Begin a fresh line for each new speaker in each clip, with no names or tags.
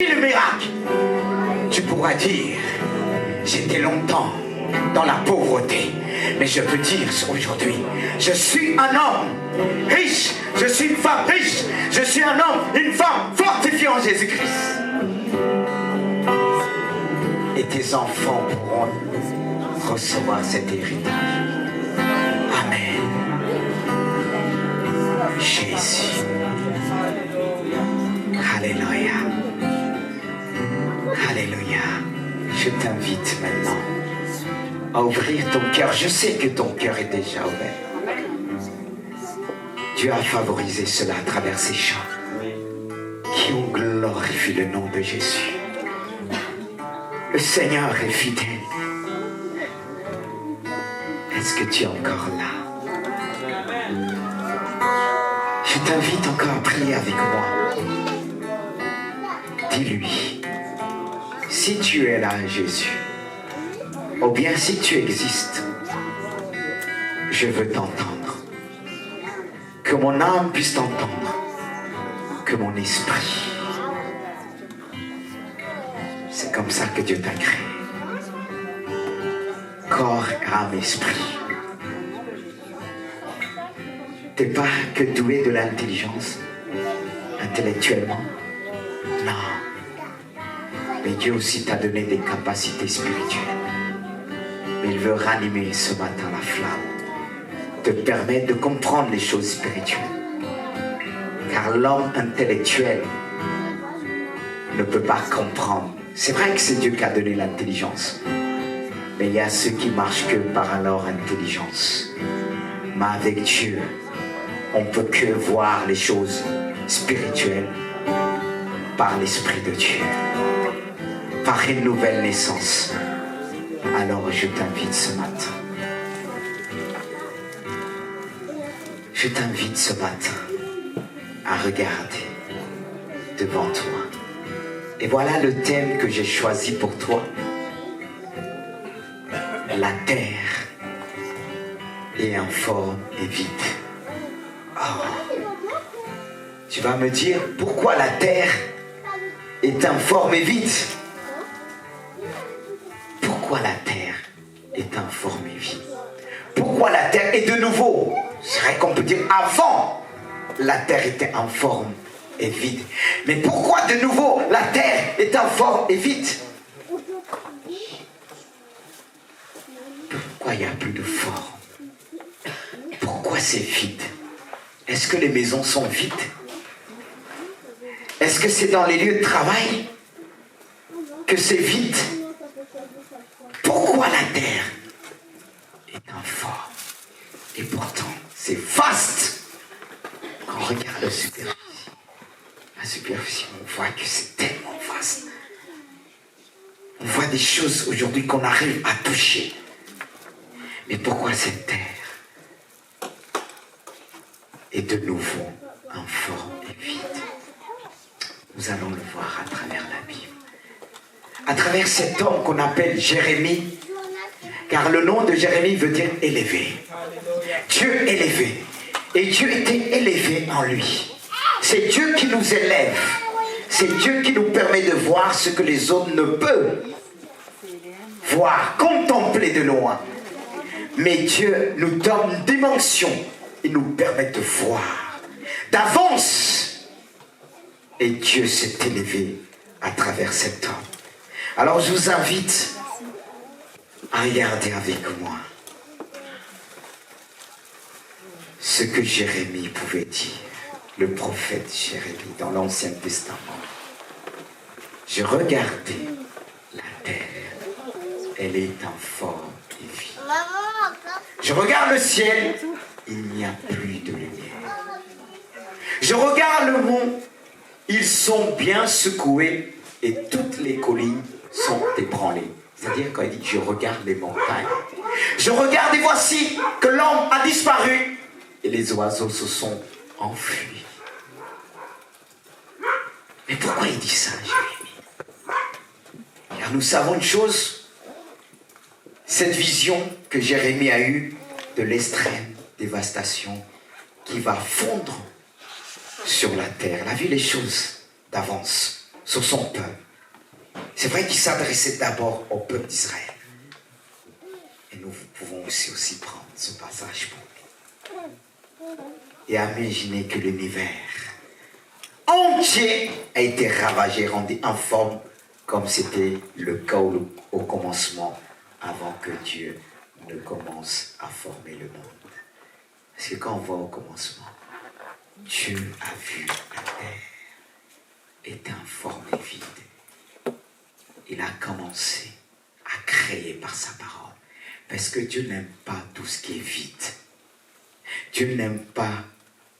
le miracle. Tu pourras dire, j'étais longtemps dans la pauvreté, mais je peux dire aujourd'hui, je suis un homme riche, je suis une femme riche, je suis un homme, une femme fortifiée en Jésus-Christ. Et tes enfants pourront recevoir cet héritage. Amen. Jésus. Alléluia. Alléluia. Je t'invite maintenant à ouvrir ton cœur. Je sais que ton cœur est déjà ouvert. Dieu a favorisé cela à travers ces chants qui ont glorifié le nom de Jésus. Le Seigneur est fidèle. Est-ce que tu es encore là? Je t'invite encore à prier avec moi. Dis-lui, si tu es là, Jésus, ou bien si tu existes, je veux t'entendre. Que mon âme puisse t'entendre, que mon esprit. C'est comme ça que Dieu t'a créé. Corps, âme, esprit. Tu n'es pas que doué de l'intelligence, intellectuellement. Non. Mais Dieu aussi t'a donné des capacités spirituelles. Mais il veut ranimer ce matin la flamme. Te permettre de comprendre les choses spirituelles. Car l'homme intellectuel ne peut pas comprendre. C'est vrai que c'est Dieu qui a donné l'intelligence. Mais il y a ceux qui marchent que par leur intelligence. Mais avec Dieu, on ne peut que voir les choses spirituelles par l'Esprit de Dieu. Par une nouvelle naissance. Alors je t'invite ce matin. Je t'invite ce matin à regarder devant toi. Et voilà le thème que j'ai choisi pour toi. La terre est informe et vide. Oh. Tu vas me dire pourquoi la terre est informe et vide. Pourquoi la terre est informe et vide? Pourquoi la terre est de nouveau? C'est vrai qu'on peut dire avant la terre était informe et vide. Mais pourquoi de nouveau la terre est informe et vide? Pourquoi il n'y a plus de forme? Pourquoi c'est vide? Est-ce que les maisons sont vides? Est-ce que c'est dans les lieux de travail que c'est vide? Pourquoi la terre est informe? Et pourtant, c'est vaste. Quand on regarde la superficie, on voit que c'est tellement vaste. On voit des choses aujourd'hui qu'on arrive à toucher. Mais pourquoi cette terre est de nouveau informe et vide? Nous allons le voir à travers la Bible. À travers cet homme qu'on appelle Jérémie. Car le nom de Jérémie veut dire élevé. Dieu élevé. Et Dieu était élevé en lui. C'est Dieu qui nous élève. C'est Dieu qui nous permet de voir ce que les autres ne peuvent voir, contempler de loin. Mais Dieu nous donne une dimension. Il nous permet de voir d'avance. Et Dieu s'est élevé à travers cet homme. Alors je vous invite à regarder avec moi ce que Jérémie pouvait dire, le prophète Jérémie dans l'Ancien Testament. Je regardais la terre, elle est informe et vide. Je regarde le ciel, il n'y a plus de lumière. Je regarde le mont, ils sont bien secoués et toutes les collines sont ébranlées. C'est-à-dire quand il dit je regarde les montagnes. Je regarde et voici que l'homme a disparu et les oiseaux se sont enfuis. Mais pourquoi il dit ça, Jérémie? Car nous savons une chose, cette vision que Jérémie a eue de l'extrême dévastation qui va fondre sur la terre. Elle a vu les choses d'avance. sur son peuple. C'est vrai qu'il s'adressait d'abord au peuple d'Israël. Et nous pouvons aussi prendre ce passage pour nous. Et imaginer que l'univers entier a été ravagé, rendu informe, comme c'était le cas au commencement, avant que Dieu ne commence à former le monde. Parce que quand on voit au commencement, Dieu a vu la terre est informe et vide. Il a commencé à créer par sa parole. Parce que Dieu n'aime pas tout ce qui est vide. Dieu n'aime pas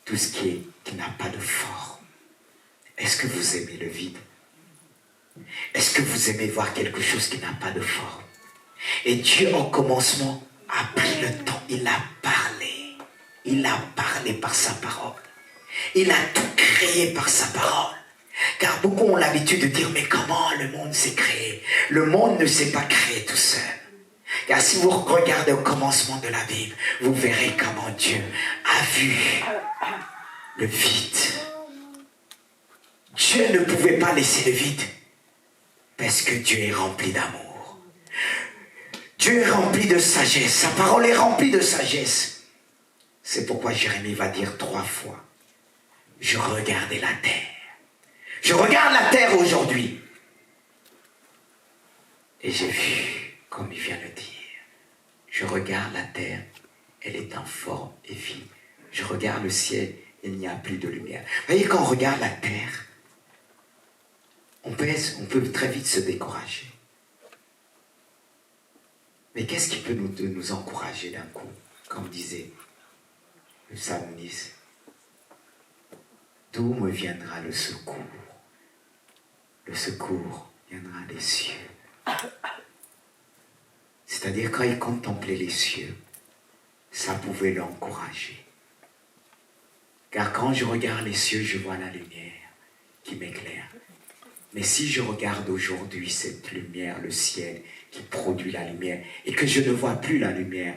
tout ce qui n'a pas de forme. Est-ce que vous aimez le vide? Est-ce que vous aimez voir quelque chose qui n'a pas de forme? Et Dieu, au commencement, a pris le temps. Il a parlé. Il a parlé par sa parole. Il a tout créé par sa parole. Car beaucoup ont l'habitude de dire, mais comment le monde s'est créé? Le monde ne s'est pas créé tout seul. Car si vous regardez au commencement de la Bible, vous verrez comment Dieu a vu le vide. Dieu ne pouvait pas laisser le vide. Parce que Dieu est rempli d'amour. Dieu est rempli de sagesse. Sa parole est remplie de sagesse. C'est pourquoi Jérémie va dire 3 fois. Je regardais la terre. Je regarde la terre aujourd'hui. Et j'ai vu, comme il vient de dire, je regarde la terre, elle est informe et vide. Je regarde le ciel, il n'y a plus de lumière. Vous voyez, quand on regarde la terre, on peut très vite se décourager. Mais qu'est-ce qui peut nous encourager d'un coup? Comme disait le psalmiste, d'où me viendra le secours? Le secours viendra des cieux. C'est-à-dire quand il contemplait les cieux, ça pouvait l'encourager. Car quand je regarde les cieux, je vois la lumière qui m'éclaire. Mais si je regarde aujourd'hui cette lumière, le ciel qui produit la lumière, et que je ne vois plus la lumière,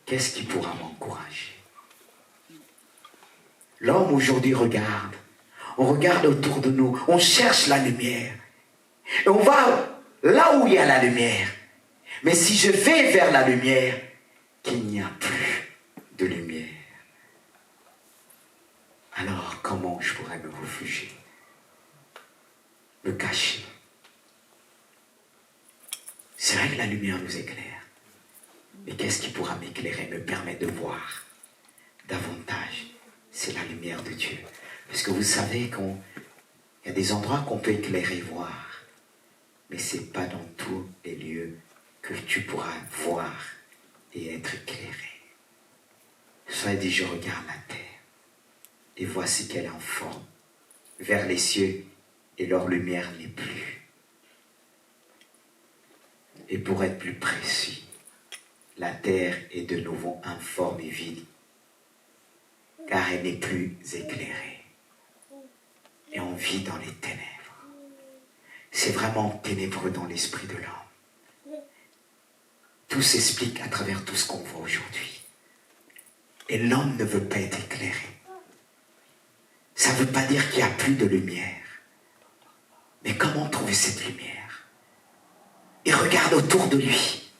qu'est-ce qui pourra m'encourager? L'homme aujourd'hui regarde. On regarde autour de nous. On cherche la lumière. Et on va là où il y a la lumière. Mais si je vais vers la lumière, qu'il n'y a plus de lumière, alors comment je pourrais me réfugier? Me cacher? C'est vrai que la lumière nous éclaire. Mais qu'est-ce qui pourra m'éclairer, me permettre de voir davantage? C'est la lumière de Dieu. Parce que vous savez qu'il y a des endroits qu'on peut éclairer, voir. Mais ce n'est pas dans tous les lieux que tu pourras voir et être éclairé. Soit dit, je regarde la terre. Et voici qu'elle est en forme. Vers les cieux, et leur lumière n'est plus. Et pour être plus précis, la terre est de nouveau informe et vide. Car elle n'est plus éclairée. Et on vit dans les ténèbres. C'est vraiment ténébreux dans l'esprit de l'homme. Tout s'explique à travers tout ce qu'on voit aujourd'hui. Et l'homme ne veut pas être éclairé. Ça ne veut pas dire qu'il n'y a plus de lumière. Mais comment trouver cette lumière? Il regarde autour de lui,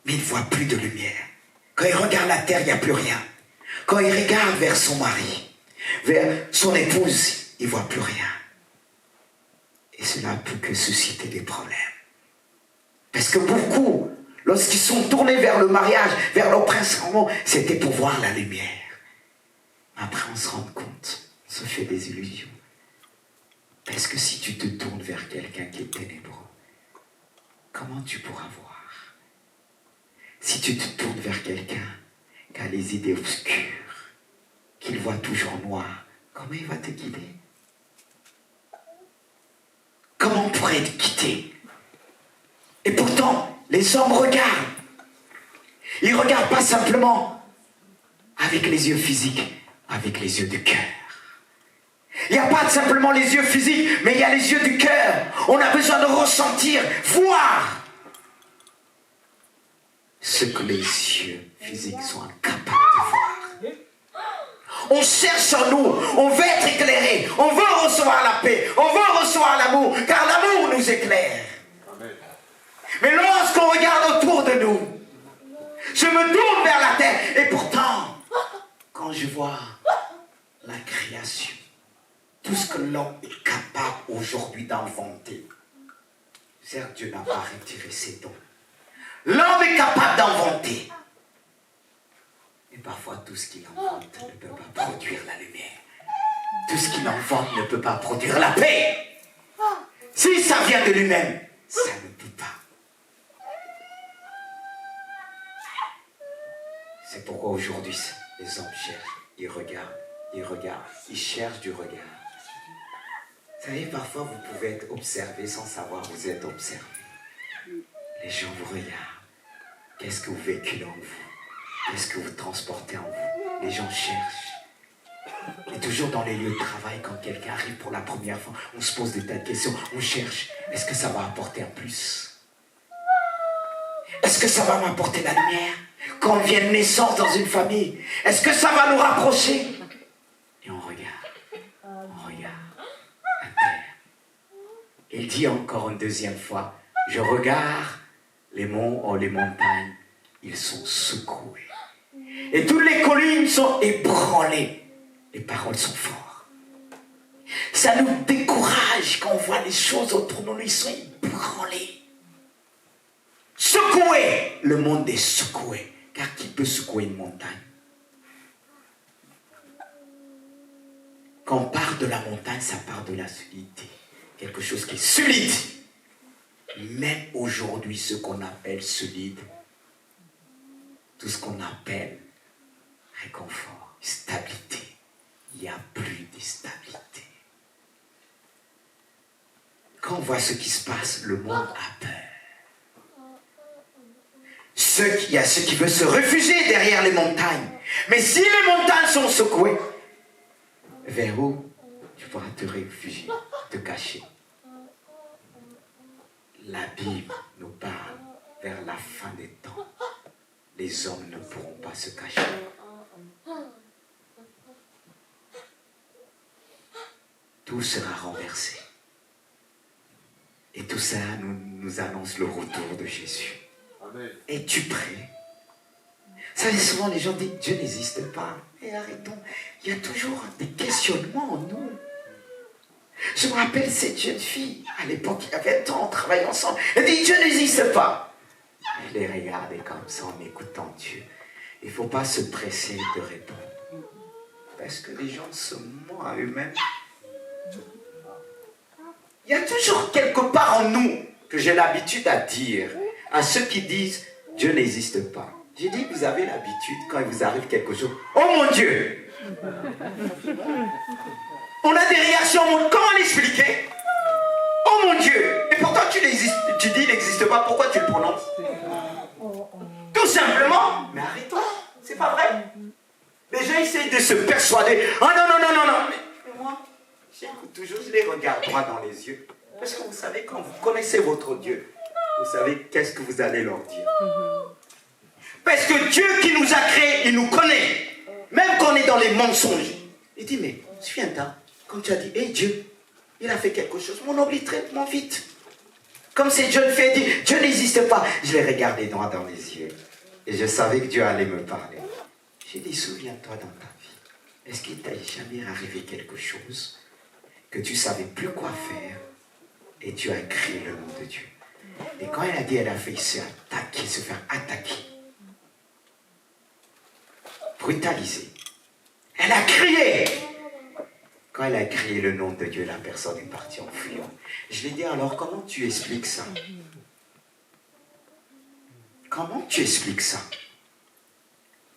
mais il ne voit plus de lumière. Quand il regarde la terre, il n'y a plus rien. Quand il regarde vers son mari, vers son épouse, il ne voit plus rien. Et cela ne peut que susciter des problèmes. Parce que beaucoup, lorsqu'ils sont tournés vers le mariage, vers leur prince, c'était pour voir la lumière. Après, on se rend compte, on se fait des illusions. Parce que si tu te tournes vers quelqu'un qui est ténébreux, comment tu pourras voir? Si tu te tournes vers quelqu'un qui a les idées obscures, qu'il voit toujours noir, comment il va te guider? Comment on pourrait être guidé? Et pourtant, les hommes regardent. Ils ne regardent pas simplement avec les yeux physiques, avec les yeux du cœur. Il n'y a pas simplement les yeux physiques, mais il y a les yeux du cœur. On a besoin de ressentir, voir ce que les yeux physiques sont incapables de voir. On cherche en nous, on veut être éclairé, on veut recevoir la paix, on veut recevoir l'amour, car l'amour nous éclaire. Amen. Mais lorsqu'on regarde autour de nous, je me tourne vers la terre, et pourtant, quand je vois la création, tout ce que l'homme est capable aujourd'hui d'inventer, certes Dieu n'a pas retiré ses dons. L'homme est capable d'inventer. Et parfois, tout ce qu'il invente ne peut pas produire la lumière. Tout ce qu'il invente ne peut pas produire la paix. Si ça vient de lui-même, ça ne peut pas. C'est pourquoi aujourd'hui, les hommes cherchent, ils regardent, ils cherchent du regard. Vous savez, parfois, vous pouvez être observé sans savoir que vous êtes observé. Les gens vous regardent. Qu'est-ce que vous véhiculez en vous? Qu'est-ce que vous transportez en vous? Les gens cherchent. Et toujours dans les lieux de travail, quand quelqu'un arrive pour la première fois, on se pose des tas de questions. On cherche. Est-ce que ça va apporter un plus? Est-ce que ça va m'apporter la lumière? Quand on vient de naissance dans une famille, est-ce que ça va nous rapprocher? Et on regarde. On regarde. À terre. Il dit encore une deuxième fois, je regarde les monts, oh les montagnes, ils sont secoués. Et toutes les collines sont ébranlées. Les paroles sont fortes. Ça nous décourage quand on voit les choses autour de nous, ils sont ébranlés. Secoués. Le monde est secoué. Car qui peut secouer une montagne? Quand on part de la montagne, ça part de la solidité. Quelque chose qui est solide. Même aujourd'hui, ce qu'on appelle solide, tout ce qu'on appelle réconfort, stabilité, il n'y a plus de stabilité. Quand on voit ce qui se passe, le monde a peur. Il y a ceux qui veulent se réfugier derrière les montagnes. Mais si les montagnes sont secouées, vers où tu pourras te réfugier, te cacher? La Bible nous parle vers la fin des temps. Les hommes ne pourront pas se cacher. Tout sera renversé. Et tout ça nous annonce le retour de Jésus. Amen. Es-tu prêt? Vous savez, souvent les gens disent Dieu n'existe pas. Et arrêtons. Il y a toujours des questionnements en nous. Je me rappelle cette jeune fille, à l'époque, il y avait 20 ans, on travaillait ensemble. Elle dit Dieu n'existe pas. Je les regardais comme ça en écoutant Dieu. Il ne faut pas se presser de répondre. Parce que les gens se mentent à eux-mêmes. Il y a toujours quelque part en nous que j'ai l'habitude à dire à ceux qui disent Dieu n'existe pas. J'ai dit, vous avez l'habitude, quand il vous arrive quelque chose, oh mon Dieu! On a des réactions, comment l'expliquer? Oh mon Dieu! Et pourtant tu dis il n'existe pas, pourquoi tu le prononces? Tout simplement, mais arrête-toi, c'est pas vrai. Les gens essayent de se persuader, oh non. Mais moi, j'écoute toujours, je les regarde droit dans les yeux. Parce que vous savez, quand vous connaissez votre Dieu, vous savez qu'est-ce que vous allez leur dire. Parce que Dieu qui nous a créés, il nous connaît. Même quand on est dans les mensonges. Il dit, mais souviens-toi, quand tu as dit, hé Dieu, il a fait quelque chose, mon oublie traitement vite. Comme cette jeune fille dit, Dieu n'existe pas. Je l'ai regardé droit dans les yeux. Et je savais que Dieu allait me parler. J'ai dit, souviens-toi dans ta vie. Est-ce qu'il t'a jamais arrivé quelque chose que tu ne savais plus quoi faire et tu as crié le nom de Dieu? Et quand elle a dit, elle a failli se faire attaquer. Brutalisée. Elle a crié. Quand elle a crié le nom de Dieu, la personne est partie en fuyant. Je lui ai dit, alors comment tu expliques ça? Comment tu expliques ça?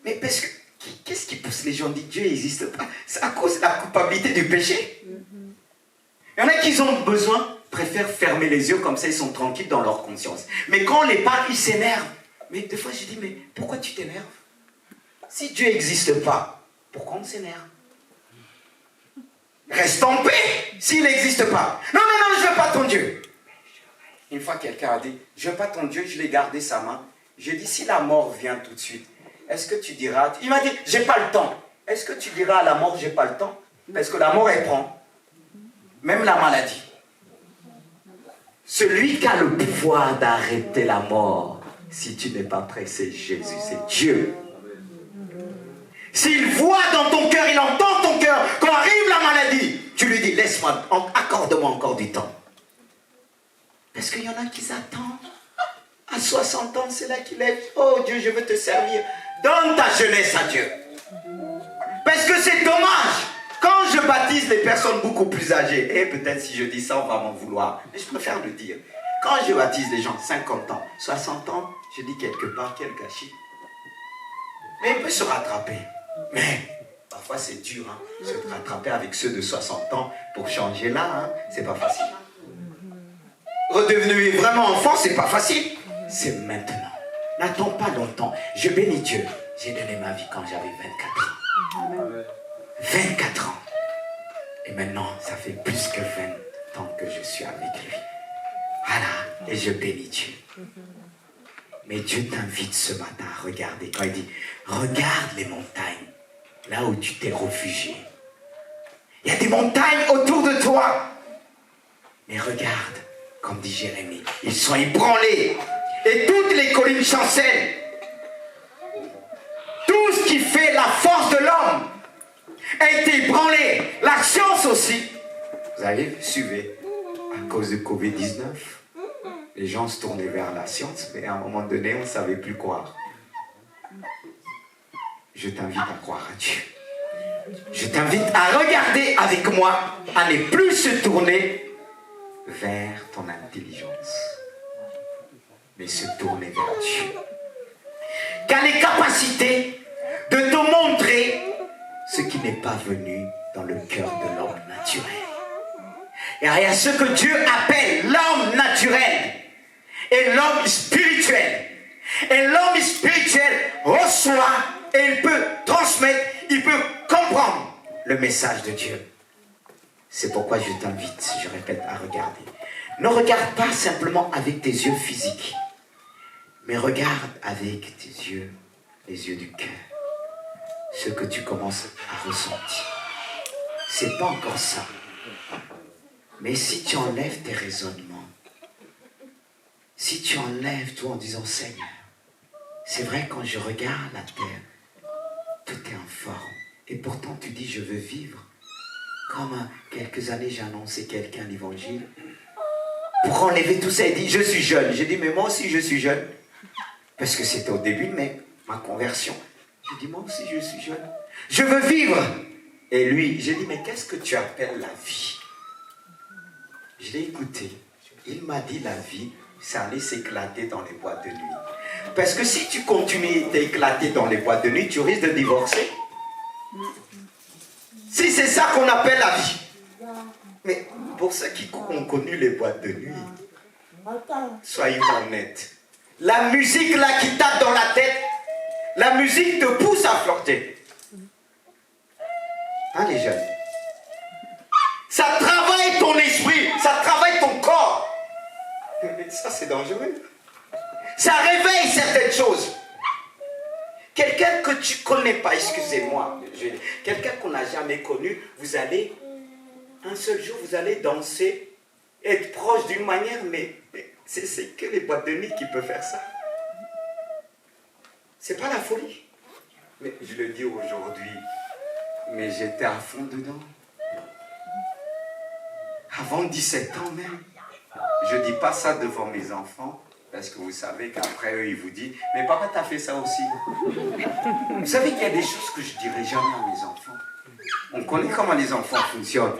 Mais parce que, qu'est-ce qui pousse les gens à dire Dieu n'existe pas? C'est à cause de la culpabilité du péché. Il y en a qui ont besoin, préfèrent fermer les yeux, comme ça ils sont tranquilles dans leur conscience. Mais quand on les parle, ils s'énervent. Mais des fois je dis, mais pourquoi tu t'énerves? Si Dieu n'existe pas, pourquoi on s'énerve? Reste en paix s'il n'existe pas. Non, je ne veux pas ton Dieu. Une fois quelqu'un a dit, je ne veux pas ton Dieu, je l'ai gardé sa main. Je dis, si la mort vient tout de suite, est-ce que tu diras... Il m'a dit, j'ai pas le temps. est-ce que tu diras à la mort, j'ai pas le temps? Parce que la mort, elle prend. Même la maladie. Celui qui a le pouvoir d'arrêter la mort, si tu n'es pas prêt, c'est Jésus, c'est Dieu. S'il voit dans ton cœur, il entend ton cœur, quand arrive la maladie, tu lui dis, laisse-moi, accorde-moi encore du temps. Parce qu'il y en a qui s'attendent. À 60 ans, c'est là qu'il lève. Oh Dieu, je veux te servir. Donne ta jeunesse à Dieu. Parce que c'est dommage. Quand je baptise les personnes beaucoup plus âgées, et peut-être si je dis ça, on va m'en vouloir. Mais je préfère le dire. Quand je baptise les gens, 50 ans, 60 ans, je dis quelque part, quel gâchis. Mais il peut se rattraper. Mais parfois c'est dur, hein, se rattraper avec ceux de 60 ans pour changer là, hein, c'est pas facile. Redevenir vraiment enfant, c'est pas facile. C'est maintenant. N'attends pas longtemps. Je bénis Dieu. J'ai donné ma vie quand j'avais 24 ans. 24 ans. Et maintenant, ça fait plus que 20 ans que je suis avec lui. Voilà. Et je bénis Dieu. Mais Dieu t'invite ce matin à regarder. Quand il dit, regarde les montagnes, là où tu t'es réfugié. Il y a des montagnes autour de toi. Mais regarde, comme dit Jérémie, ils sont ébranlés. Et toutes les collines chancellent. Tout ce qui fait la force de l'homme a été ébranlé. La science aussi. Vous avez suivi, à cause de Covid-19, les gens se tournaient vers la science, mais à un moment donné, on ne savait plus croire. Je t'invite à croire à Dieu. Je t'invite à regarder avec moi, à ne plus se tourner vers ton intelligence, mais se tourner vers Dieu. Qui a les capacités de te montrer ce qui n'est pas venu dans le cœur de l'homme naturel. Et il y a ce que Dieu appelle l'homme naturel et l'homme spirituel. Et l'homme spirituel reçoit et il peut transmettre, il peut comprendre le message de Dieu. C'est pourquoi je t'invite, je répète, à regarder. Ne regarde pas simplement avec tes yeux physiques, mais regarde avec tes yeux, les yeux du cœur. Ce que tu commences à ressentir. C'est pas encore ça. Mais si tu enlèves tes raisonnements, si tu enlèves tout en disant Seigneur, c'est vrai quand je regarde la terre, tout est en forme. Et pourtant tu dis je veux vivre. Comme quelques années j'ai annoncé quelqu'un l'évangile. Pour enlever tout ça, il dit je suis jeune. J'ai dit mais moi aussi je suis jeune. Parce que c'était au début de ma conversion. J'ai dit moi aussi je suis jeune. Je veux vivre. Et lui, j'ai dit mais qu'est-ce que tu appelles la vie? Je l'ai écouté. Il m'a dit la vie, ça allait s'éclater dans les boîtes de nuit. Parce que si tu continues d'éclater dans les boîtes de nuit, tu risques de divorcer. Si c'est ça qu'on appelle la vie. Mais pour ceux qui ont connu les boîtes de nuit, soyons honnêtes. La musique là qui tape dans la tête, la musique te pousse à flirter. Hein les jeunes? Ça travaille ton esprit, ça travaille ton corps. Mais ça c'est dangereux. Ça réveille certaines choses. Quelqu'un que tu ne connais pas, excusez-moi, quelqu'un qu'on n'a jamais connu, vous allez, un seul jour, vous allez danser, être proche d'une manière, mais c'est que les boîtes de nuit qui peuvent faire ça. C'est pas la folie. Mais je le dis aujourd'hui, mais j'étais à fond dedans. Avant 17 ans même. Je ne dis pas ça devant mes enfants, parce que vous savez qu'après eux, ils vous disent « Mais papa, t'as fait ça aussi. » Vous savez qu'il y a des choses que je ne dirai jamais à mes enfants. On connaît comment les enfants fonctionnent.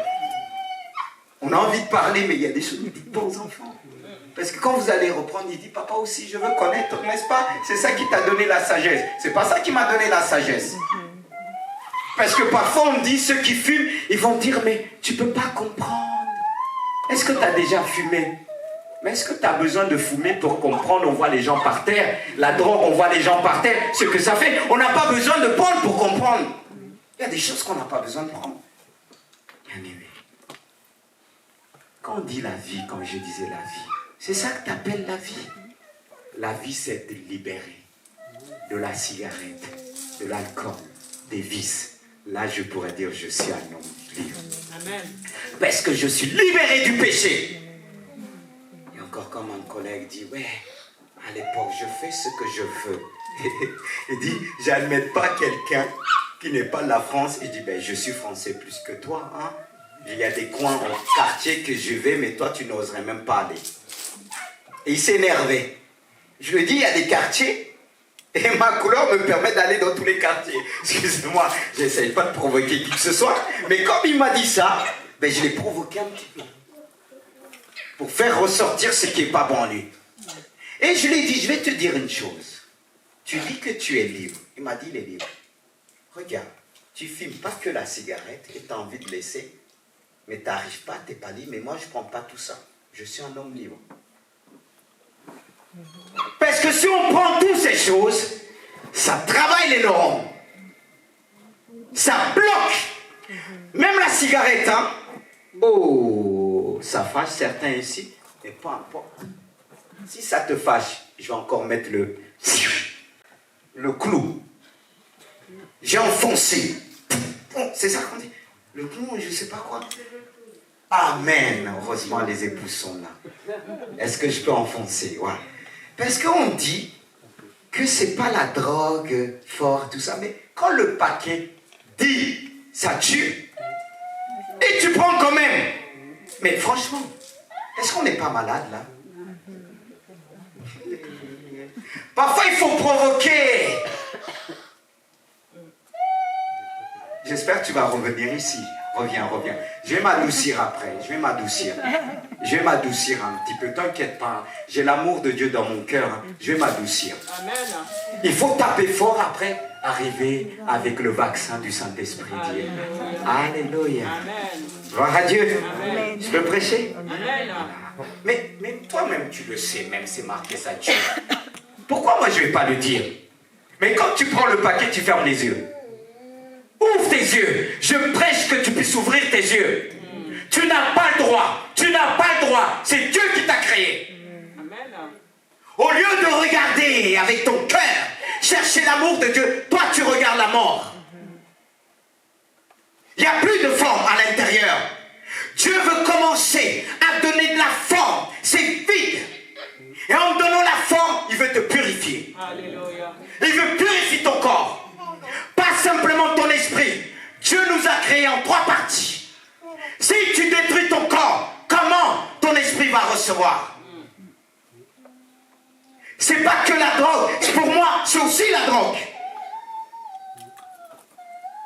On a envie de parler, mais il y a des choses que vous ne dites pas aux enfants. Parce que quand vous allez reprendre, il dit « Papa aussi, je veux connaître, n'est-ce pas? C'est ça qui t'a donné la sagesse. C'est pas ça qui m'a donné la sagesse. » Parce que parfois, on dit, ceux qui fument, ils vont dire « Mais tu ne peux pas comprendre. Est-ce que tu as déjà fumé? Mais est-ce que tu as besoin de fumer pour comprendre? On voit les gens par terre. La drogue, on voit les gens par terre. Ce que ça fait, on n'a pas besoin de prendre pour comprendre. Il y a des choses qu'on n'a pas besoin de prendre. Bien aimé. Quand on dit la vie, comme je disais la vie, c'est ça que tu appelles la vie. La vie, c'est de libérer de la cigarette, de l'alcool, des vices. là je pourrais dire je suis un homme libre.
Amen.
Parce que je suis libéré du péché. Et encore comme un collègue dit, ouais, à l'époque je fais ce que je veux. Il dit, j'admets pas quelqu'un qui n'est pas de la France. Il dit, ben je suis français plus que toi. Hein? Il y a des coins au quartier que je vais, mais toi tu n'oserais même pas aller. Et il s'est énervé. Je lui ai dit, il y a des quartiers, et ma couleur me permet d'aller dans tous les quartiers. Excusez-moi, j'essaye pas de provoquer qui que ce soit, mais comme il m'a dit ça, ben je l'ai provoqué un petit peu. Pour faire ressortir ce qui n'est pas bon en lui. Et je lui ai dit, je vais te dire une chose. Tu dis que tu es libre. Il m'a dit, il est libre. Regarde, tu fumes pas que la cigarette et tu as envie de laisser. Mais tu n'arrives pas, tu n'es pas libre. Mais moi, je ne prends pas tout ça. Je suis un homme libre. Parce que si on prend toutes ces choses, ça travaille les neurones. Ça bloque. Même la cigarette, hein. Oh, ça fâche certains ici. Mais peu importe. Si ça te fâche, je vais encore mettre le clou. J'ai enfoncé. C'est ça qu'on dit. Le clou, je ne sais pas quoi. Amen. Heureusement, les épouses sont là. Est-ce que je peux enfoncer? Ouais. Parce qu'on dit que ce n'est pas la drogue forte, tout ça. Mais quand le paquet dit ça tue, et tu prends quand même. Mais franchement, est-ce qu'on n'est pas malade là? Parfois, il faut provoquer. J'espère que tu vas revenir ici. Reviens. Je vais m'adoucir après. Je vais m'adoucir un petit peu. T'inquiète pas. J'ai l'amour de Dieu dans mon cœur. Hein. Je vais m'adoucir.
Amen.
Il faut taper fort après. Arriver avec le vaccin du Saint-Esprit. Alléluia.
Amen.
Gloire à Dieu.
Amen.
Je peux prêcher?
Amen.
Mais toi-même, tu le sais, même c'est marqué ça. Pourquoi moi je ne vais pas le dire? Mais quand tu prends le paquet, tu fermes les yeux. Ouvre tes yeux. Je prêche que tu puisses ouvrir tes yeux. Tu n'as pas le droit. C'est Dieu qui t'a créé.
Amen.
Au lieu de regarder avec ton cœur, chercher l'amour de Dieu, toi tu regardes la mort. Il n'y a plus de forme à l'intérieur. Dieu veut commencer à donner de la forme. C'est vide. Et en donnant la forme, il veut te purifier.
Alléluia.
Il veut purifier ton corps. Pas simplement ton esprit. Dieu nous a créés en 3 parties. Si tu détruis ton corps, comment ton esprit va recevoir? C'est pas que la drogue. Pour moi, c'est aussi la drogue.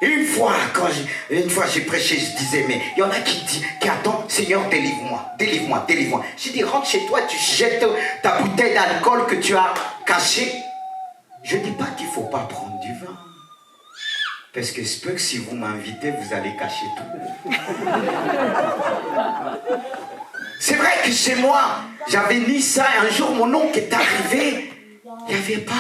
Une fois j'ai prêché, je disais, mais il y en a qui attendent, Seigneur, délivre-moi. J'ai dit, rentre chez toi, tu jettes ta bouteille d'alcool que tu as cachée. Je ne dis pas qu'il ne faut pas prendre du vin. Parce que c'est peu que si vous m'invitez, vous allez cacher tout. C'est vrai que chez moi, j'avais mis ça. Un jour, mon oncle est arrivé. Il n'y avait pas.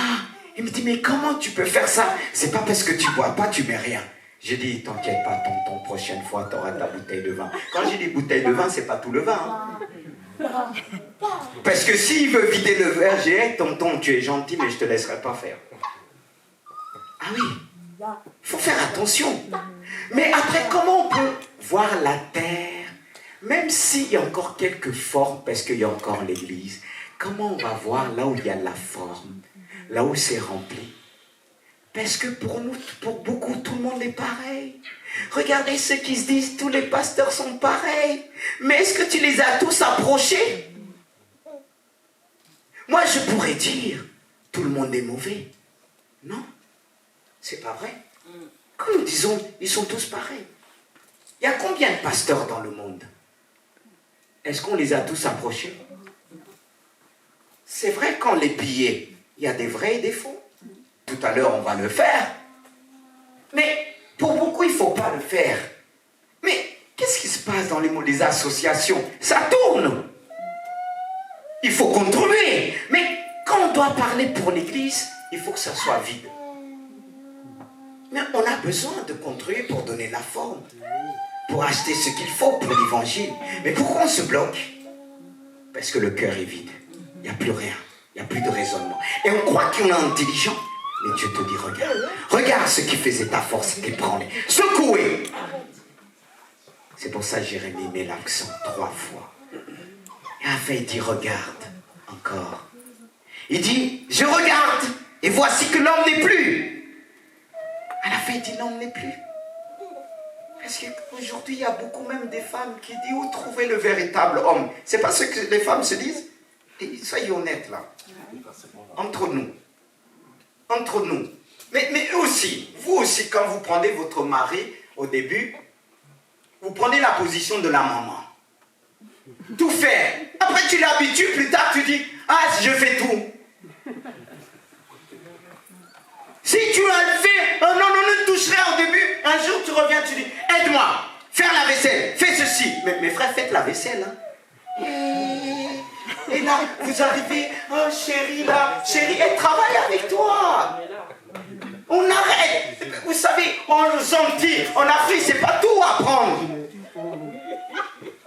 Il me dit, mais comment tu peux faire ça? C'est pas parce que tu bois pas, tu mets rien. J'ai dit, t'inquiète pas, tonton, prochaine fois, tu auras ta bouteille de vin. Quand j'ai dit bouteille de vin, c'est pas tout le vin. Hein. Parce que s'il veut vider le verre, j'ai dit, hey, tonton, tu es gentil, mais je te laisserai pas faire. Ah oui, il faut faire attention. Mais après, comment on peut voir la terre, même s'il y a encore quelques formes, parce qu'il y a encore l'église, comment on va voir là où il y a la forme, là où c'est rempli? Parce que pour nous, pour beaucoup, tout le monde est pareil. Regardez ceux qui se disent, tous les pasteurs sont pareils. Mais est-ce que tu les as tous approchés? Moi, je pourrais dire, tout le monde est mauvais. Non, c'est pas vrai. Quand nous disons, ils sont tous pareils. Il y a combien de pasteurs dans le monde? Est-ce qu'on les a tous approchés? C'est vrai qu'en les pillait, il y a des vrais et des faux. Tout à l'heure, on va le faire. Mais pour beaucoup, il ne faut pas le faire. Mais qu'est-ce qui se passe dans les associations? Ça tourne. Il faut contribuer. Mais quand on doit parler pour l'église, il faut que ça soit vide. Mais on a besoin de contribuer pour donner la forme. Pour acheter ce qu'il faut pour l'évangile. Mais pourquoi on se bloque? Parce que le cœur est vide. Il n'y a plus rien. Il n'y a plus de raisonnement. Et on croit qu'on est intelligent. Mais Dieu te dit, regarde. Regarde ce qui faisait ta force, ébranlée, secouée. C'est pour ça que Jérémie met l'accent 3 fois. Et enfin, il dit, regarde encore. Il dit, je regarde, et voici que l'homme n'est plus. À la fin, il dit, l'homme n'est plus. Parce qu'aujourd'hui, il y a beaucoup même des femmes qui disent, où trouver le véritable homme? C'est pas ce que les femmes se disent? Et soyez honnêtes là. Entre nous. Entre nous. Mais eux aussi, vous aussi, quand vous prenez votre mari au début, vous prenez la position de la maman. Tout faire. Après, tu l'habitues, plus tard, tu dis, ah, je fais tout. Si tu as fait, oh non, ne touche rien au début, un jour tu reviens, tu dis, aide-moi, faire la vaisselle, fais ceci. Mais mes frères, faites la vaisselle. Hein. Et là, vous arrivez, oh chérie, là, chérie, elle travaille avec toi. On arrête. Vous savez, on nous en dit, en Afrique, c'est pas tout apprendre.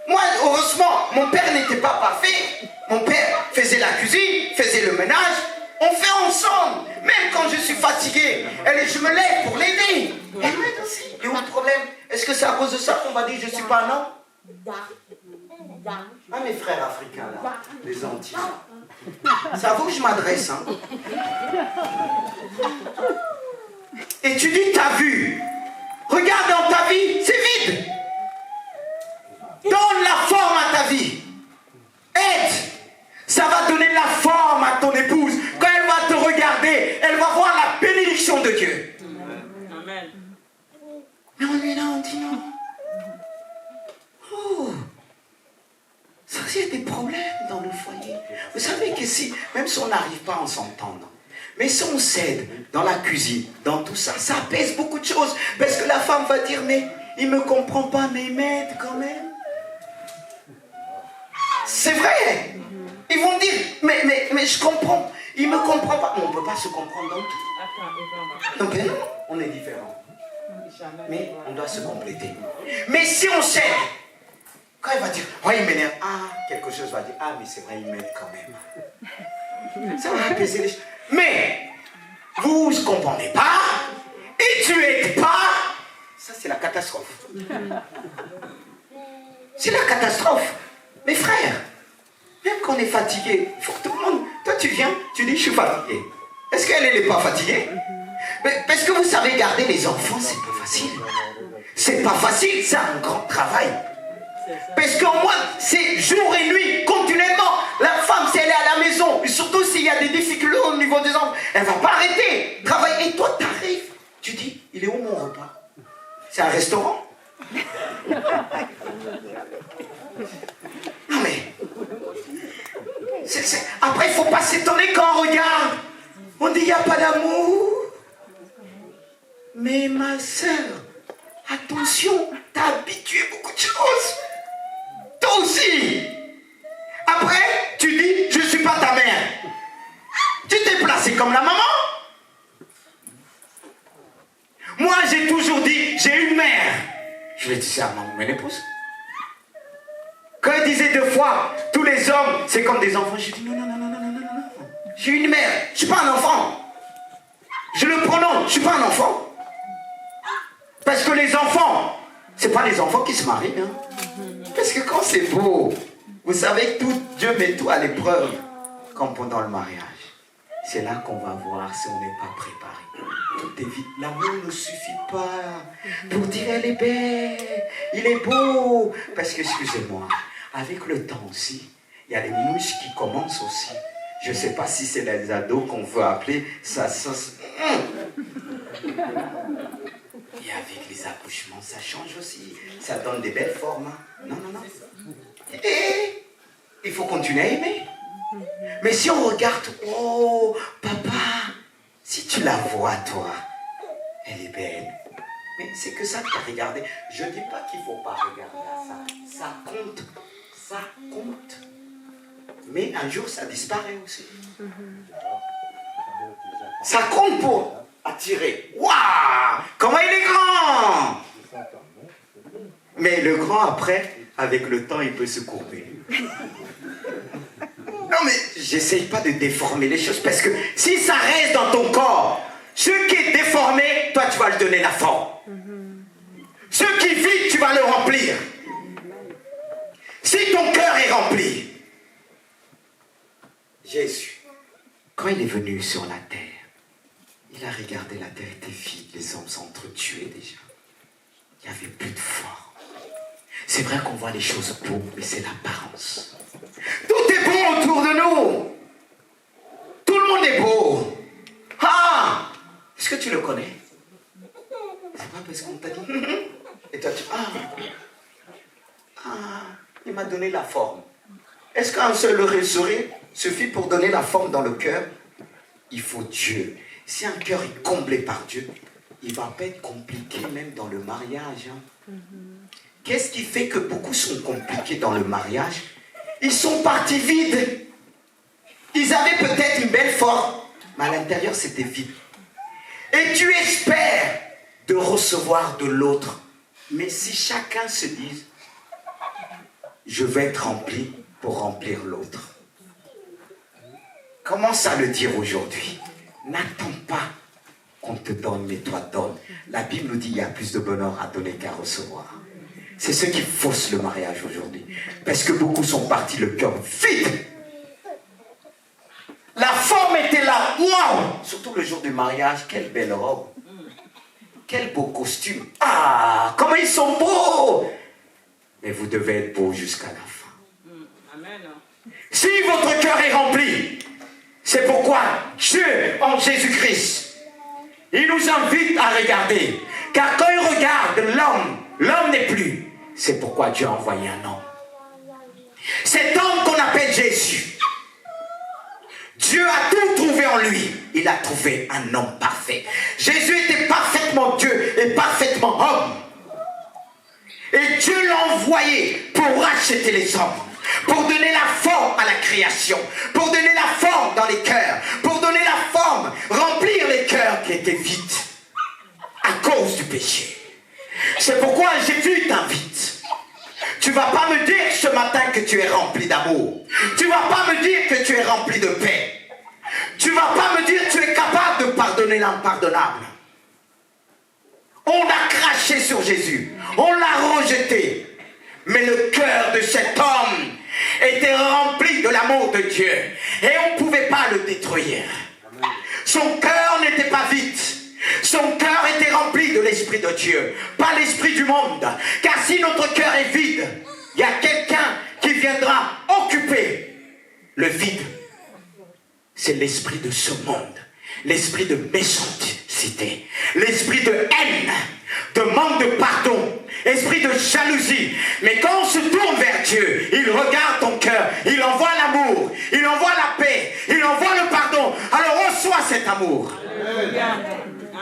Moi, heureusement, mon père n'était pas parfait. Mon père faisait la cuisine, faisait le ménage. On fait ensemble. Même quand je suis fatigué, je me lève pour l'aider. Elle m'aide aussi. Et où le problème? Est-ce que c'est à cause de ça qu'on va dire je ne suis pas un homme? Ah, mes frères africains, là, les Antilles. C'est à vous que je m'adresse. Hein. Et tu dis, t'as vu? Regarde dans ta vie, c'est vide. Donne la forme à ta vie. Aide. Ça va donner la forme à ton épouse. Quand elle va te regarder, elle va voir la bénédiction de Dieu. Amen. Mais on est là, on dit non. Oh. Ça, il y a des problèmes dans le foyer. Vous savez que si, même si on n'arrive pas à s'entendre, mais si on s'aide dans la cuisine, dans tout ça, ça apaise beaucoup de choses. Parce que la femme va dire, mais il ne me comprend pas, mais il m'aide quand même. C'est vrai. Ils vont dire, mais je comprends. Il ne me comprend pas. Mais on ne peut pas se comprendre dans tout. Donc, on est différents. Mais on doit se compléter. Mais si on s'aide, quand il va dire, oh, il m'énerve, ah, quelque chose va dire, ah, mais c'est vrai, il m'aide quand même. Ça va apaiser les choses. Mais, vous ne comprenez pas, et tu n'aides pas, ça c'est la catastrophe. C'est la catastrophe. Mes frères, même quand on est fatigué, il faut que tout le monde, toi tu viens, tu dis, je suis fatigué. Est-ce qu'elle n'est pas fatiguée? Mais parce que vous savez, garder les enfants, c'est pas facile. C'est pas facile, c'est un grand travail. Parce qu'au moins, c'est jour et nuit, continuellement. La femme, si elle est à la maison, et surtout s'il y a des difficultés au niveau des enfants, elle ne va pas arrêter de travailler. Et toi, tu arrives, tu dis, il est où mon repas? C'est un restaurant? Non mais, après, il ne faut pas s'étonner quand on regarde. On dit, il n'y a pas d'amour. Mais ma soeur, attention, t'as habitué beaucoup de choses. Toi aussi. Après, tu dis, je ne suis pas ta mère. Tu t'es placé comme la maman. Moi, j'ai toujours dit, j'ai une mère. Je vais dire ça à mon épouse. Quand elle disait 2 fois, tous les hommes, c'est comme des enfants. J'ai dit, non. J'ai une mère, je ne suis pas un enfant. Je le prononce, je ne suis pas un enfant. Parce que les enfants, ce n'est pas les enfants qui se marient. Hein. Parce que quand c'est beau, vous savez que Dieu met tout à l'épreuve, comme pendant le mariage. C'est là qu'on va voir si on n'est pas préparé. Tout est vite. L'amour ne suffit pas pour dire elle est belle, il est beau. Parce que, excusez-moi, avec le temps aussi, il y a les muscles qui commencent aussi. Je ne sais pas si c'est les ados qu'on veut appeler ça. Et avec les accouchements, ça change aussi. Ça donne des belles formes. Non. Et il faut continuer à aimer. Mais si on regarde, oh, papa, si tu la vois, toi, elle est belle. Mais c'est que ça que tu as regardé. Je ne dis pas qu'il ne faut pas regarder à ça. Ça compte. Ça compte. Mais un jour, ça disparaît aussi. Ça compte pour attirer. Waouh! Comment il est grand! Mais le grand, après, avec le temps, il peut se courber. Non, mais j'essaye pas de déformer les choses, parce que si ça reste dans ton corps, Ce qui est déformé, toi tu vas lui donner la forme. Ce qui est vide, tu vas le remplir. Si ton cœur est rempli, Jésus, quand il est venu sur la terre, il a regardé la terre était vide, les hommes s'entretuaient déjà. Il n'y avait plus de forme. C'est vrai qu'on voit les choses beaux, mais c'est l'apparence. Tout est beau autour de nous. Tout le monde est beau. Ah! Est-ce que tu le connais? C'est pas parce qu'on t'a dit. Et toi tu... il m'a donné la forme. Est-ce qu'un seul sourire suffit pour donner la forme dans le cœur? Il faut Dieu. Si un cœur est comblé par Dieu, il ne va pas être compliqué même dans le mariage. Qu'est-ce qui fait que beaucoup sont compliqués dans le mariage? Ils sont partis vides. Ils avaient peut-être une belle forme, mais à l'intérieur c'était vide. Et tu espères de recevoir de l'autre. Mais si chacun se dit, je vais être rempli pour remplir l'autre. Commence à le dire aujourd'hui. N'attends pas qu'on te donne, mais toi donne. La Bible nous dit qu'il y a plus de bonheur à donner qu'à recevoir. C'est ce qui fausse le mariage aujourd'hui. Parce que beaucoup sont partis le cœur vide. La forme était là. Waouh! Surtout le jour du mariage, quelle belle robe. Quel beau costume. Ah, comment ils sont beaux! Mais vous devez être beau jusqu'à la fin.
Amen.
Si votre cœur est rempli, c'est pourquoi Dieu, en Jésus-Christ, il nous invite à regarder. Car quand il regarde l'homme, l'homme n'est plus. C'est pourquoi Dieu a envoyé un homme. Cet homme qu'on appelle Jésus, Dieu a tout trouvé en lui. Il a trouvé un homme parfait. Jésus était parfaitement Dieu et parfaitement homme. Et Dieu l'a envoyé pour racheter les hommes, pour donner la forme à la création, pour donner la forme dans les cœurs, pour donner la forme, remplir les cœurs qui étaient vides à cause du péché. C'est pourquoi Jésus t'invite. Tu ne vas pas me dire ce matin que tu es rempli d'amour. Tu ne vas pas me dire que tu es rempli de paix. Tu ne vas pas me dire que tu es capable de pardonner l'impardonnable. On a craché sur Jésus. On l'a rejeté. Mais le cœur de cet homme était rempli de l'amour de Dieu. Et on ne pouvait pas le détruire. Son cœur n'était pas vide. Son cœur était rempli de l'Esprit de Dieu. Pas l'Esprit du monde. Car si notre cœur est vide, il y a quelqu'un qui viendra occuper le vide. C'est l'esprit de ce monde. L'esprit de méchanceté. L'esprit de haine. De manque de pardon. Esprit de jalousie. Mais quand on se tourne vers Dieu, il regarde ton cœur. Il envoie l'amour. Il envoie la paix. Il envoie le pardon. Alors reçois cet amour.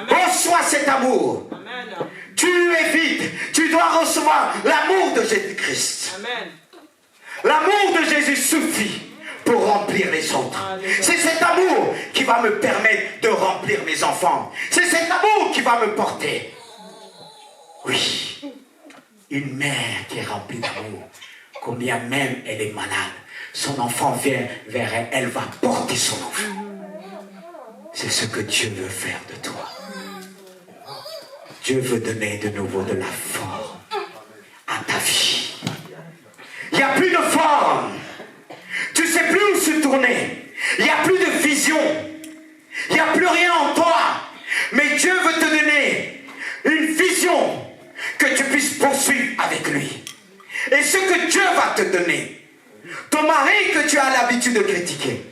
Reçois cet amour.
Amen.
Tu es vide. Tu dois recevoir l'amour de Jésus-Christ.
Amen.
L'amour de Jésus suffit pour remplir les autres. C'est cet amour qui va me permettre de remplir mes enfants. C'est cet amour qui va me porter. Oui, une mère qui est remplie d'amour, combien même elle est malade, son enfant vient vers elle, elle va porter son enfant. C'est ce que Dieu veut faire de toi. Dieu veut donner de nouveau de la forme à ta vie. Il n'y a plus de forme. Tu ne sais plus où se tourner. Il n'y a plus de vision. Il n'y a plus rien en toi. Mais Dieu veut te donner une vision que tu puisses poursuivre avec lui. Et ce que Dieu va te donner, ton mari que tu as l'habitude de critiquer,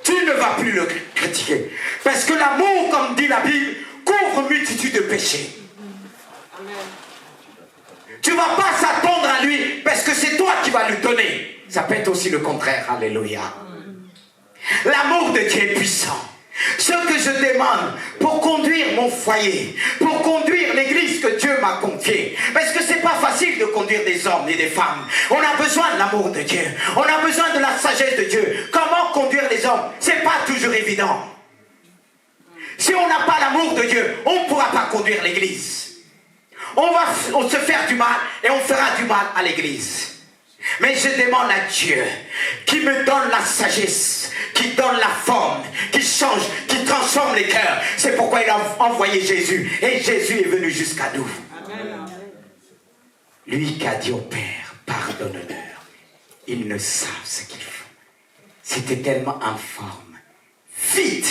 tu ne vas plus le critiquer. Parce que l'amour, comme dit la Bible, couvre une multitude de péchés.
Amen.
Tu ne vas pas s'attendre à lui parce que c'est toi qui vas lui donner. Ça peut être aussi le contraire. Alléluia. L'amour de Dieu est puissant. Ce que je demande pour conduire mon foyer, pour conduire l'église que Dieu m'a confiée, parce que c'est pas facile de conduire des hommes et des femmes. On a besoin de l'amour de Dieu. On a besoin de la sagesse de Dieu. Comment conduire les hommes? C'est pas toujours évident. Si on n'a pas l'amour de Dieu, on ne pourra pas conduire l'église. On va se faire du mal et on fera du mal à l'église. Mais je demande à Dieu qui me donne la sagesse, qui donne la forme, qui change, qui transforme transforme les cœurs. C'est pourquoi il a envoyé Jésus. Et Jésus est venu jusqu'à nous. Amen. Lui qui a dit au Père, pardonne-leur. Ils ne savent ce qu'ils font. C'était tellement informe. Vide.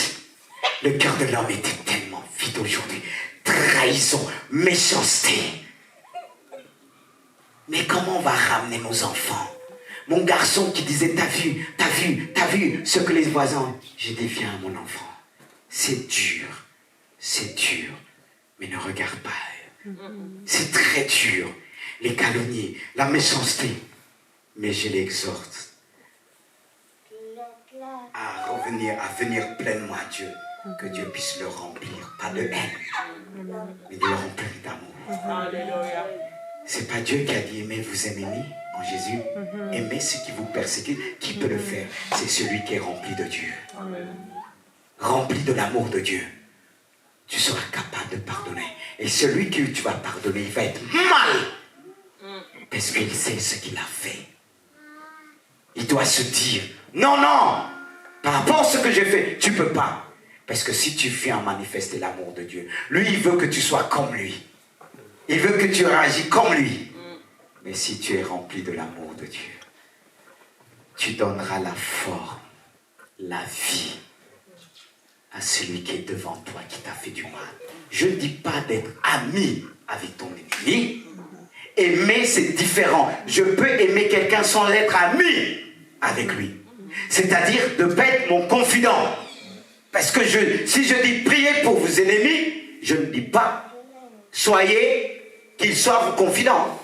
Le cœur de l'homme était tellement vide aujourd'hui. Trahison, méchanceté. Mais comment on va ramener nos enfants? Mon garçon qui disait, t'as vu ce que les voisins ont. J'ai dit, viens mon enfant. C'est dur, mais ne regarde pas. C'est très dur, les calomnies, la méchanceté. Mais je l'exhorte à venir pleinement à Dieu. Que Dieu puisse le remplir, pas de haine, mais de le remplir d'amour. Alléluia. C'est pas Dieu qui a dit aimez, vous aimez en Jésus. Aimez ceux qui vous persécutent. Qui peut le faire? C'est celui qui est rempli de Dieu. Rempli de l'amour de Dieu. Tu seras capable de pardonner. Et celui que tu vas pardonner, il va être mal. Parce qu'il sait ce qu'il a fait. Il doit se dire, non, par rapport à ce que j'ai fait, tu ne peux pas. Parce que si tu viens manifester l'amour de Dieu, lui, il veut que tu sois comme lui. Il veut que tu réagis comme lui. Mais si tu es rempli de l'amour de Dieu, tu donneras la forme, la vie à celui qui est devant toi, qui t'a fait du mal. Je ne dis pas d'être ami avec ton ennemi. Aimer, c'est différent. Je peux aimer quelqu'un sans être ami avec lui. C'est-à-dire de ne pas être mon confident. Parce que si je dis priez pour vos ennemis, je ne dis pas soyez qu'ils soient vos confidents.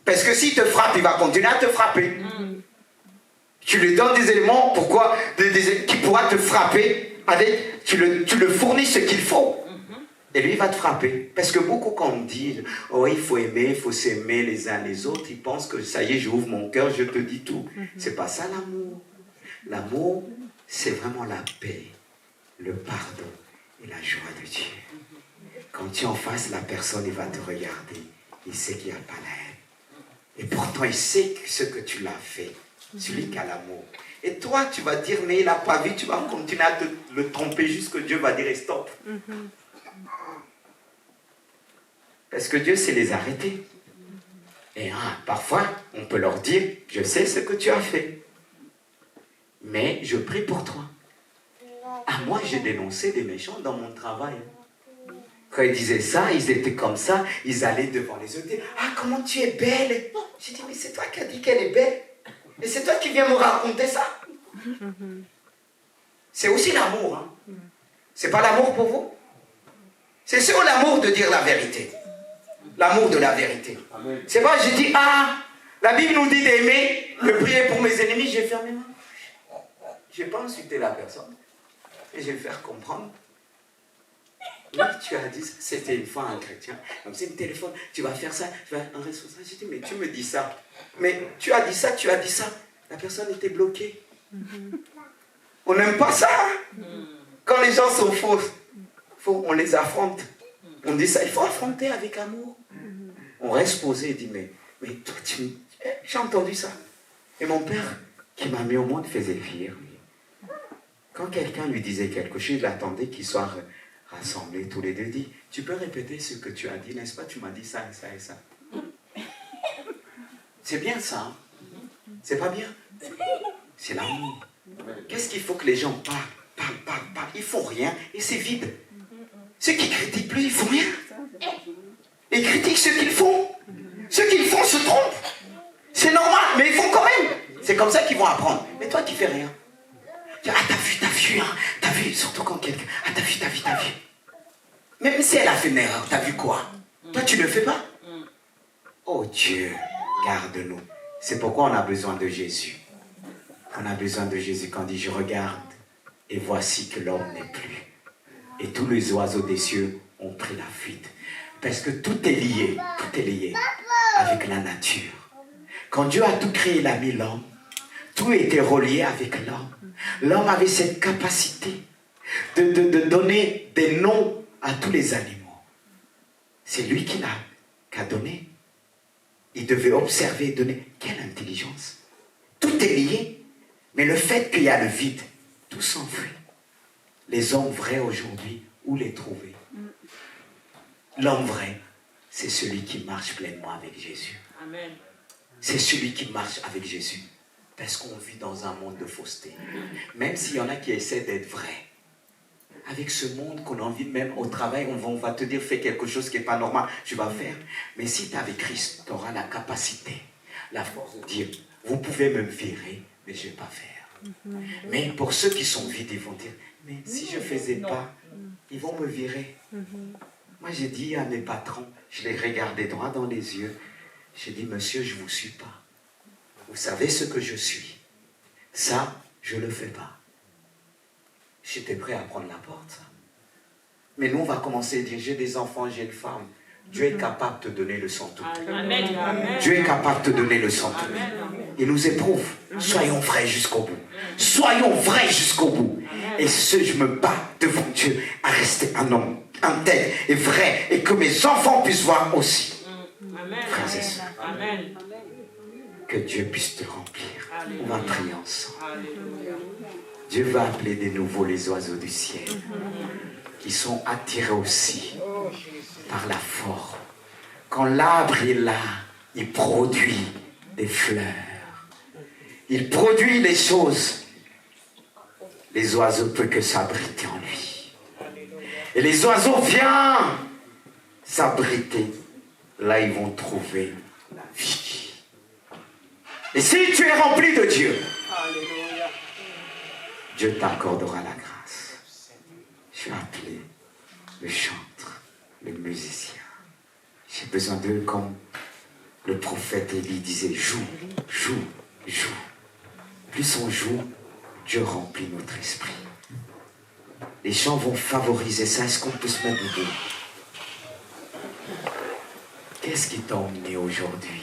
Parce que s'il te frappe, il va continuer à te frapper. Tu lui donnes des éléments pourquoi, qui pourra te frapper avec, tu le fournis ce qu'il faut. Et lui, il va te frapper. Parce que beaucoup, quand on dit, oh, il faut aimer, il faut s'aimer les uns les autres, ils pensent que ça y est, j'ouvre mon cœur, je te dis tout. C'est pas ça l'amour. L'amour, c'est vraiment la paix, le pardon et la joie de Dieu. Quand tu es en face, la personne, il va te regarder. Il sait qu'il n'y a pas la haine. Et pourtant, il sait ce que tu l'as fait. Celui qui a l'amour. Et toi, tu vas dire, mais il n'a pas vu, tu vas continuer à le tromper jusqu'à Dieu va dire stop. Parce que Dieu sait les arrêter. Et parfois, on peut leur dire, je sais ce que tu as fait. Mais je prie pour toi. Moi, j'ai dénoncé des méchants dans mon travail. Quand ils disaient ça, ils étaient comme ça, ils allaient devant les autres. Comment tu es belle. J'ai dit, mais c'est toi qui as dit qu'elle est belle. Et c'est toi qui viens me raconter ça. C'est aussi l'amour. Hein. C'est pas l'amour pour vous? C'est sur l'amour de dire la vérité. L'amour de la vérité. C'est pas, j'ai dit, la Bible nous dit d'aimer, de prier pour mes ennemis, j'ai fermé ma bouche. Je n'ai pas insulté la personne. Et je vais faire comprendre. Oui, tu as dit ça. C'était une fois un chrétien. Comme c'est un téléphone, tu vas faire ça, tu vas un responsable. J'ai dit, mais tu me dis ça. Mais tu as dit ça, tu as dit ça. La personne était bloquée. On n'aime pas ça. Quand les gens sont faux, on les affronte. On dit ça, il faut affronter avec amour. On reste posé et dit, mais toi, j'ai entendu ça. Et mon père, qui m'a mis au monde, faisait fier. Quand quelqu'un lui disait quelque chose, il attendait qu'ils soient rassemblés tous les deux. Dit, tu peux répéter ce que tu as dit, n'est-ce pas? Tu m'as dit ça et ça et ça. C'est bien ça. Hein? C'est pas bien? C'est l'amour. Qu'est-ce qu'il faut que les gens parlent? Ils font rien et c'est vide. Ceux qui critiquent plus, ils font rien. Ils critiquent ce qu'ils font. Ceux qu'ils font se trompent. C'est normal, mais ils font quand même. C'est comme ça qu'ils vont apprendre. Mais toi, tu fais rien. T'as vu, surtout quand quelqu'un, t'as vu. Même si elle a fait une erreur, t'as vu quoi? Toi, tu ne le fais pas? Oh Dieu, garde-nous. C'est pourquoi on a besoin de Jésus. On a besoin de Jésus quand on dit, je regarde et voici que l'homme n'est plus. Et tous les oiseaux des cieux ont pris la fuite. Parce que tout est lié avec la nature. Quand Dieu a tout créé, il a mis l'homme. Tout était relié avec l'homme. L'homme avait cette capacité de donner des noms à tous les animaux. C'est lui qui l'a donné. Il devait observer et donner. Quelle intelligence! Tout est lié. Mais le fait qu'il y a le vide, tout s'enfuit. Les hommes vrais aujourd'hui, où les trouver? L'homme vrai, c'est celui qui marche pleinement avec Jésus.
Amen.
C'est celui qui marche avec Jésus. Parce qu'on vit dans un monde de fausseté. Même s'il y en a qui essaient d'être vrais. Avec ce monde qu'on a envie, même au travail, on va te dire fais quelque chose qui n'est pas normal, tu vas faire. Mais si tu es avec Christ, tu auras la capacité, la force de dire, vous pouvez me virer, mais je ne vais pas faire. Mais pour ceux qui sont vides, ils vont dire, mais si je ne faisais pas, ils vont me virer. Moi, j'ai dit à mes patrons, je les regardais droit dans les yeux, j'ai dit, monsieur, je ne vous suis pas. Vous savez ce que je suis. Ça, je ne le fais pas. J'étais prêt à prendre la porte. Mais nous, on va commencer à dire, j'ai des enfants, j'ai une femme. Dieu est capable de te donner le centuple. Dieu est capable de te donner le centuple. Il nous éprouve. Soyons vrais jusqu'au bout. Soyons vrais jusqu'au bout. Et je me bats devant Dieu à rester un homme intègre et vrai. Et que mes enfants puissent voir aussi. Frères et sœurs. Que Dieu puisse te remplir. On va prier ensemble. Dieu va appeler de nouveau les oiseaux du ciel qui sont attirés aussi par la forme. Quand l'arbre est là, il produit des fleurs. Il produit des choses. Les oiseaux ne peuvent que s'abriter en lui. Et les oiseaux viennent s'abriter. Là, ils vont trouver la vie. Et si tu es rempli de Dieu, Dieu t'accordera la grâce. Je vais appeler le chanteur, le musicien. J'ai besoin d'eux comme le prophète Élie disait, joue, joue, joue. Plus on joue, Dieu remplit notre esprit. Les chants vont favoriser ça. Est-ce qu'on peut se mettre debout? Qu'est-ce qui t'a emmené aujourd'hui?